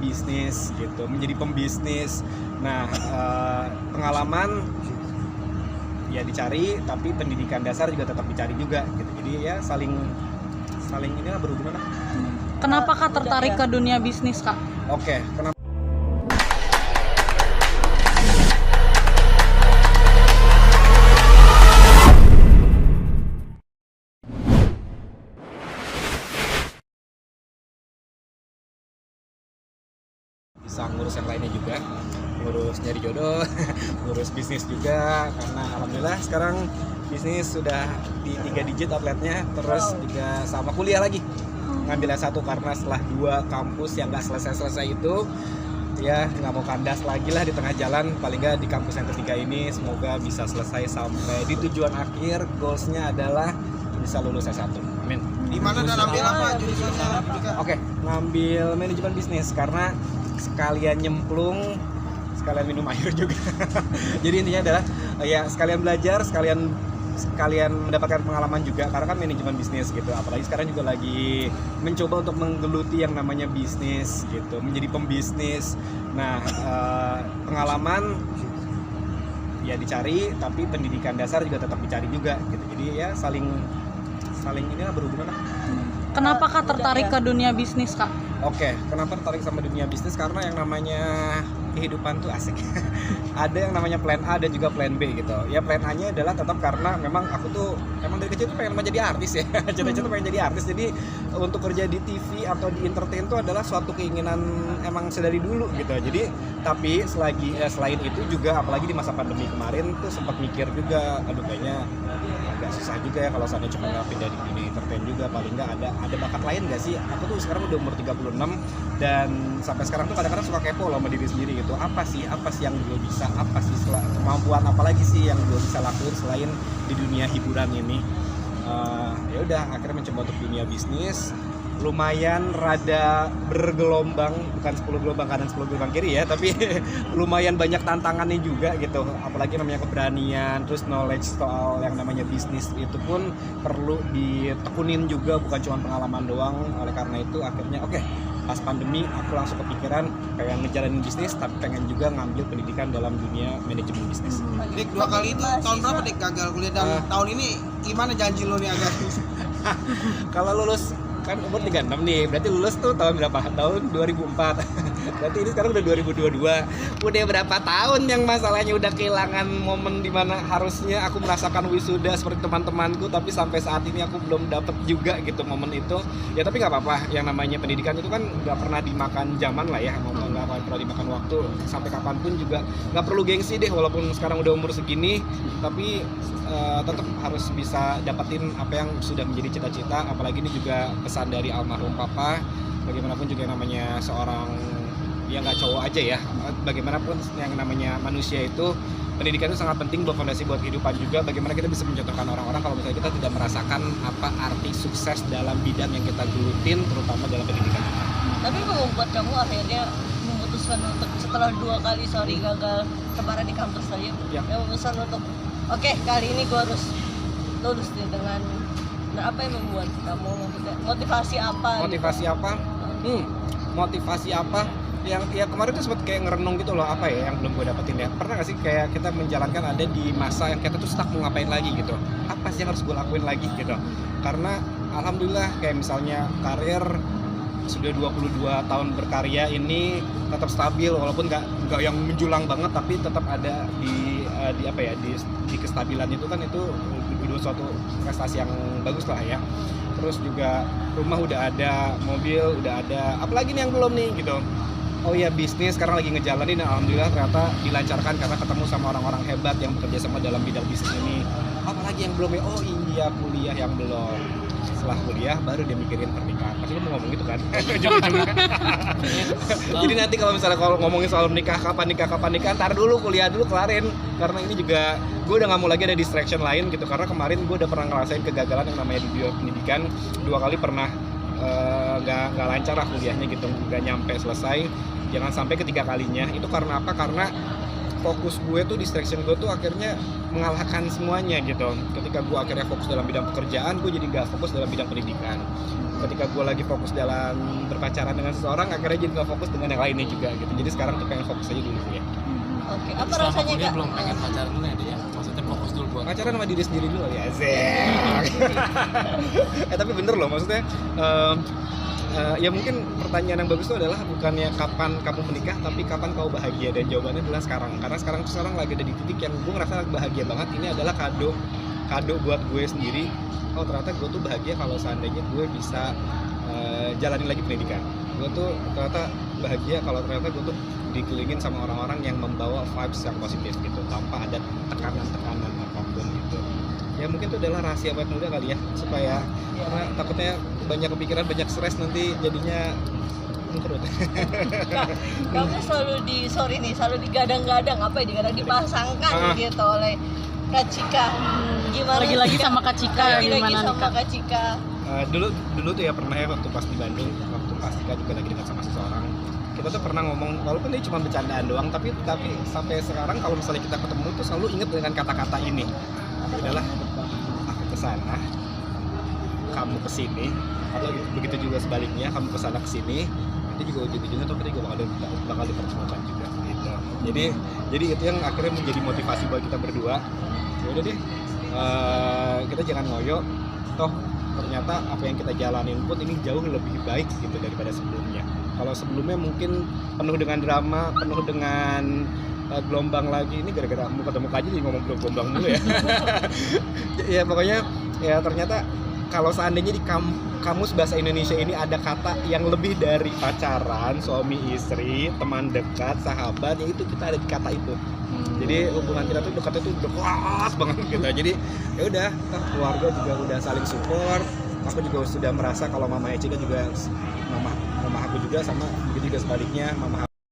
bisnis gitu, menjadi pembisnis. Nah, pengalaman ya dicari, tapi pendidikan dasar juga tetap dicari juga gitu. Jadi ya saling ini lah, berhubungan lah. Kenapa Kak tertarik ke dunia bisnis, Kak? Oke, kenapa? Bisa ngurus yang lainnya juga, ngurus nyari jodoh, ngurus bisnis juga, karena alhamdulillah sekarang bisnis sudah di 3 digit outletnya, terus juga sama kuliah lagi, ngambil S1 karena setelah 2 kampus yang nggak selesai itu ya nggak mau kandas lagi lah di tengah jalan. Paling nggak di kampus yang ketiga ini semoga bisa selesai sampai di tujuan akhir. Goalsnya adalah bisa lulus S1, amin. Di mana dan ambil apa jurusannya? Oke, ngambil manajemen bisnis karena sekalian nyemplung, sekalian minum air juga. Jadi intinya adalah ya sekalian belajar, sekalian mendapatkan pengalaman juga, karena kan manajemen bisnis gitu. Apalagi sekarang juga lagi mencoba untuk menggeluti yang namanya bisnis gitu, menjadi pembisnis. Nah, pengalaman ya dicari, tapi pendidikan dasar juga tetap dicari juga gitu. Jadi ya saling ini lah, berhubungan lah. Kenapa Kak tertarik ke dunia bisnis, Kak? Oke, kenapa tertarik sama dunia bisnis? Karena yang namanya kehidupan tuh asik. Ada yang namanya plan A dan juga plan B gitu. Ya plan A-nya adalah tetap karena memang aku tuh emang dari kecil tuh pengen menjadi artis ya. Cita-cita pengen jadi artis. Jadi untuk kerja di TV atau di entertain itu adalah suatu keinginan emang sedari dulu gitu. Jadi tapi selain itu juga, apalagi di masa pandemi kemarin tuh sempat mikir juga, aduh kayaknya agak susah juga ya kalau saya cuma ngelakuin dari dunia entertain juga. Paling nggak ada bakat lain nggak sih? Aku tuh sekarang udah umur 36 dan sampai sekarang tuh kadang-kadang suka kepo loh sama diri sendiri gitu. Apa sih yang gue bisa, apa sih kemampuan apa lagi sih yang gue bisa lakuin selain di dunia hiburan ini. Ya udah akhirnya mencoba untuk dunia bisnis. Lumayan rada bergelombang, bukan 10 gelombang kanan 10 gelombang kiri ya, tapi lumayan banyak tantangannya juga gitu. Apalagi namanya keberanian, terus knowledge soal yang namanya bisnis itu pun perlu ditekunin juga, bukan cuma pengalaman doang. Oleh karena itu akhirnya pas pandemi aku langsung kepikiran pengen ngejalanin bisnis, tapi pengen juga ngambil pendidikan dalam dunia manajemen bisnis. Dik, 2 kali itu tahun berapa Dik gagal kuliah, dan tahun ini gimana janji lo nih agak? Kalau lulus kan umur 36 nih, berarti lulus tuh tahun berapa? Tahun 2004. Berarti ini sekarang udah 2022. Udah berapa tahun yang masalahnya udah kehilangan momen dimana harusnya aku merasakan wisuda seperti teman-temanku, tapi sampai saat ini aku belum dapet juga gitu momen itu. Ya tapi nggak apa-apa, yang namanya pendidikan itu kan nggak pernah dimakan zaman lah ya, nggak pernah dimakan waktu. Sampai kapanpun juga nggak perlu gengsi deh, walaupun sekarang udah umur segini, tapi tetap harus bisa dapetin apa yang sudah menjadi cita-cita. Apalagi ini juga pesan dari almarhum papa, bagaimanapun juga namanya seorang, ya nggak cowok aja ya, bagaimanapun yang namanya manusia itu, pendidikan itu sangat penting buat fondasi buat kehidupan juga. Bagaimana kita bisa mencontohkan orang-orang kalau misalnya kita tidak merasakan apa arti sukses dalam bidang yang kita gelutin, terutama dalam pendidikan. Tapi apa membuat kamu akhirnya memutuskan untuk setelah 2 kali gagal kemarin di kampus saja, yang memutuskan untuk kali ini gue harus lulus nih dengan apa yang membuat kamu, motivasi apa? Motivasi apa? Yang ya kemarin tuh sempat kayak ngerenung gitu loh, apa ya yang belum gue dapetin ya. Pernah gak sih kayak kita menjalankan ada di masa yang kita tuh stuck mau ngapain lagi gitu, apa sih yang harus gue lakuin lagi gitu. Karena alhamdulillah kayak misalnya karir sudah 22 tahun berkarya ini tetap stabil, walaupun nggak yang menjulang banget, tapi tetap ada di kestabilan itu kan, itu suatu prestasi yang bagus lah ya. Terus juga rumah udah ada, mobil udah ada, apalagi nih yang belum nih gitu. Oh iya, bisnis sekarang lagi ngejalanin, alhamdulillah ternyata dilancarkan karena ketemu sama orang-orang hebat yang bekerja sama dalam bidang bisnis ini. Apalagi yang belum ya, oh iya kuliah yang belum. Setelah kuliah baru dia mikirin pernikahan. Pasti lu mau ngomong gitu kan? Jadi nanti kalau misalnya ngomongin soal kapan nikah, ntar dulu kuliah dulu kelarin. Karena ini juga gue udah gak mau lagi ada distraction lain gitu. Karena kemarin gue udah pernah ngerasain kegagalan yang namanya di dunia pendidikan. 2 kali pernah nggak lancar lah kuliahnya gitu, nggak nyampe selesai. Jangan sampai ketiga kalinya. Itu karena apa? Karena fokus gue tuh, distraction gue tuh akhirnya mengalahkan semuanya gitu. Ketika gue akhirnya fokus dalam bidang pekerjaan, gue jadi gak fokus dalam bidang pendidikan. Ketika gue lagi fokus dalam berpacaran dengan seseorang, akhirnya jadi gak fokus dengan yang lainnya juga gitu. Jadi sekarang tuh pengen fokus aja dulu ya. Oke, apa Selama rasanya kuliah Kak? belum pengen pacaran dulu ya dia ya? Maksudnya fokus dulu buat Pacaran sama diri sendiri dulu ya, tapi bener loh, maksudnya ya mungkin pertanyaan yang bagus itu adalah bukannya kapan kamu menikah, tapi kapan kau bahagia, dan jawabannya adalah sekarang. Karena sekarang lagi ada di titik yang gue ngerasa bahagia banget. Ini adalah kado buat gue sendiri. Oh ternyata gue tuh bahagia kalau seandainya gue bisa jalanin lagi pendidikan. Gue tuh ternyata bahagia kalau ternyata gue tuh dikelilingin sama orang-orang yang membawa vibes yang positif gitu, tanpa ada tekanan apapun gitu. Ya mungkin itu adalah rahasia buat muda kali ya, supaya karena takutnya banyak kepikiran, banyak stres, nanti jadinya mengkerut. Kak, kamu selalu digadang-gadang, apa ya, dipasangkan gitu oleh Kak Cika. Gimana? Lagi-lagi sih, Kak? sama Kak Cika, Lagi-lagi gimana nih, sama Kak? Kak Cika. Dulu tuh ya pernah ya, waktu pas di Bandung, waktu pas Cika juga lagi dekat sama seseorang, kita tuh pernah ngomong, walaupun dia cuma bercandaan doang, tapi sampai sekarang kalau misalnya kita ketemu tuh selalu inget dengan kata-kata ini. Adalah aku kesana, kamu kesini, atau begitu juga sebaliknya, kamu kesana kesini, nanti juga ujung-ujungnya tuh kita bakal dipertemukan juga gitu. Jadi itu yang akhirnya menjadi motivasi buat kita berdua. Ya udah deh, kita jangan ngoyo, toh ternyata apa yang kita jalanin pun ini jauh lebih baik gitu daripada sebelumnya. Kalau sebelumnya mungkin penuh dengan drama, penuh dengan gelombang lagi, ini gara-gara muka aja jadi ngomong gelombang dulu ya. Ya pokoknya ya ternyata kalau seandainya di kamus bahasa Indonesia ini ada kata yang lebih dari pacaran, suami istri, teman dekat, sahabat, ya itu kita ada di kata itu. Jadi hubungan kita tuh dekatnya tuh dekat banget gitu. Jadi ya udah, keluarga juga udah saling support. Aku juga sudah merasa kalau mama Ecika juga mama aku juga, sama begitu juga sebaliknya mama